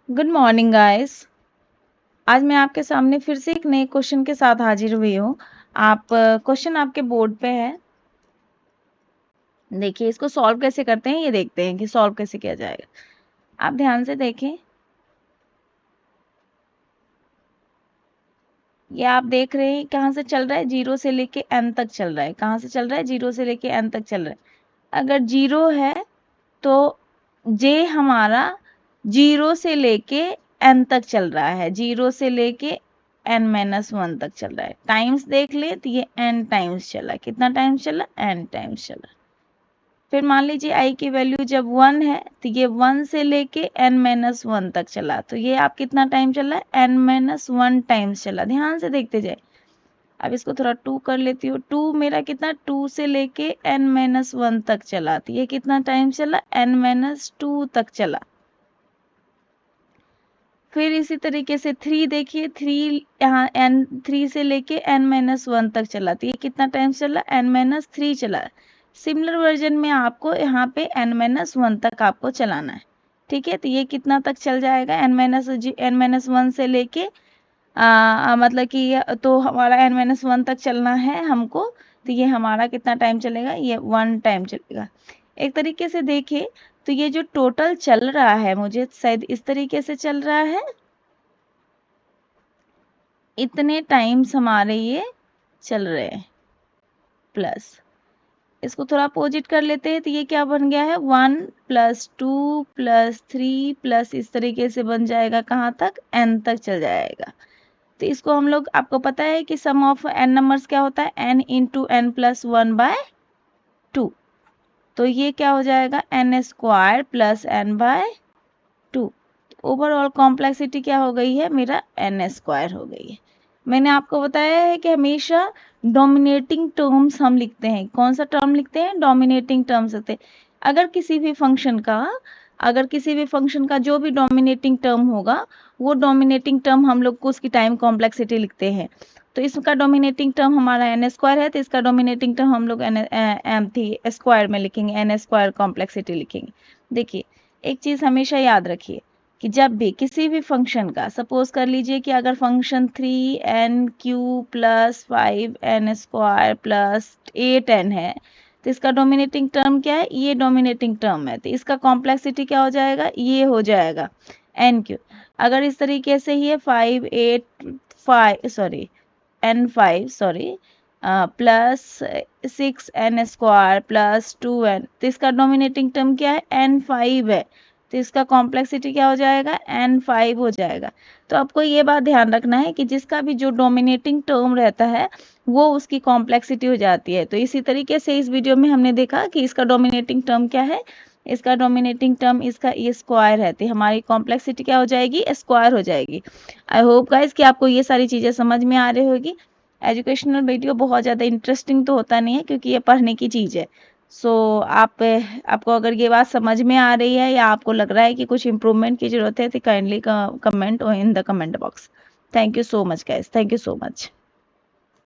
Good morning guys. आज मैं आपके सामने फिर से एक नए क्वेश्चन के साथ हाजिर हुई हूँ। आप क्वेश्चन आपके बोर्ड पे है। देखिए इसको सॉल्व कैसे करते हैं, ये देखते हैं कि सॉल्व कैसे किया जाएगा। आप ध्यान से देखें। ये आप देख रहे हैं कहाँ से चल रहा है, 0 से लेके n तक चल रहा है। कहाँ से चल रहा है? 0 से लेके n तक चल रहा है। अगर 0 है तो j हमारा 0 से लेके n तक चल रहा है, 0 से लेके n-1 तक चल रहा है। टाइम्स देख ले तो ये n टाइम्स चला। कितना टाइम्स चला? n टाइम्स चला। फिर मान लीजिए i की वैल्यू जब 1 है तो ये 1 से लेके n-1 तक चला। तो ये आप कितना टाइम चला? n-1 टाइम्स चला। ध्यान से देखते जाए। अब इसको थोड़ा 2 कर लेती हूँ। 2 मेरा कितना? 2 से लेके n-1 तक चला। तो ये कितना टाइम चला? n-2 तक चला। फिर इसी तरीके से 3 देखिए, 3 यहाँ n3 से लेके n-1 तक चला। तो ये कितना टाइम चला? n-3 चला। सिमिलर वर्जन में आपको यहाँ पे n-1 तक आपको चलाना है। ठीक है, तो ये कितना तक चल जाएगा? n-1 से लेके मतलब कि तो हमारा n-1 तक चलना है हमको। तो ये हमारा कितना टाइम चलेगा? ये 1 टाइम चलेगा। एक तरीके से देखिए तो ये जो टोटल चल रहा है, मुझे शायद इस तरीके से चल रहा है। इतने टाइम्स हमारे ये चल रहे हैं प्लस। इसको थोड़ा अपोजिट कर लेते हैं तो ये क्या बन गया है? 1 + 2 + 3 प्लस इस तरीके से बन जाएगा। कहाँ तक? n तक चल जाएगा। तो इसको हम लोग, आपको पता है कि सम ऑफ n नंबर्स क्या होता है? n × n+1/2। तो ये क्या हो जाएगा? n² + n/2। ओवरऑल कॉम्प्लेक्सिटी क्या हो गई है? मेरा n² हो गई है। मैंने आपको बताया है कि हमेशा डोमिनेटिंग टर्म्स हम लिखते हैं। कौन सा टर्म लिखते हैं? डोमिनेटिंग टर्म्स होते हैं। अगर किसी भी फंक्शन का जो भी डोमिनेटिंग टर्म होगा, वो डोमिनेटिंग टर्म हम लोग को उसकी टाइम कॉम्प्लेक्सिटी लिखते हैं। तो इसका डोमिनेटिंग टर्म हमारा n² है, तो इसका डोमिनेटिंग टर्म हम लोग स्क्वायर में लिखेंगे, n² कॉम्प्लेक्सिटी लिखेंगे। देखिए एक चीज़ हमेशा याद रखिए कि जब भी किसी भी फंक्शन का, सपोज कर लीजिए कि अगर फंक्शन 3n³ + 5n² + 8n है, तो इसका डोमिनेटिंग टर्म क्या है? ये डोमिनेटिंग टर्म है। तो इसका कॉम्प्लेक्सिटी क्या हो जाएगा? ये हो जाएगा n³। अगर इस तरीके से ही है n5 प्लस 6n² + 2n, तो इसका डोमिनेटिंग टर्म क्या है? n5 है। तो इसका कॉम्प्लेक्सिटी क्या हो जाएगा? n5 हो जाएगा। तो आपको ये बात ध्यान रखना है कि जिसका भी जो डोमिनेटिंग टर्म रहता है वो उसकी कॉम्प्लेक्सिटी हो जाती है। तो इसी तरीके से इस वीडियो में हमने देखा कि इसका डोमिनेटिंग टर्म क्या है? इसका डोमिनेटिंग टर्म इसका ये स्क्वायर है। तो हमारी कॉम्प्लेक्सिटी क्या हो जाएगी? स्क्वायर हो जाएगी। आई होप गाइज कि आपको ये सारी चीज़ें समझ में आ रही होगी। एजुकेशनल वीडियो बहुत ज़्यादा इंटरेस्टिंग तो होता नहीं है क्योंकि ये पढ़ने की चीज़ है। सो आपको अगर ये बात समझ में आ रही है या आपको लग रहा है कि कुछ इम्प्रूवमेंट की ज़रूरत है तो kindly comment in the comment box. Thank you so much guys, thank you so much.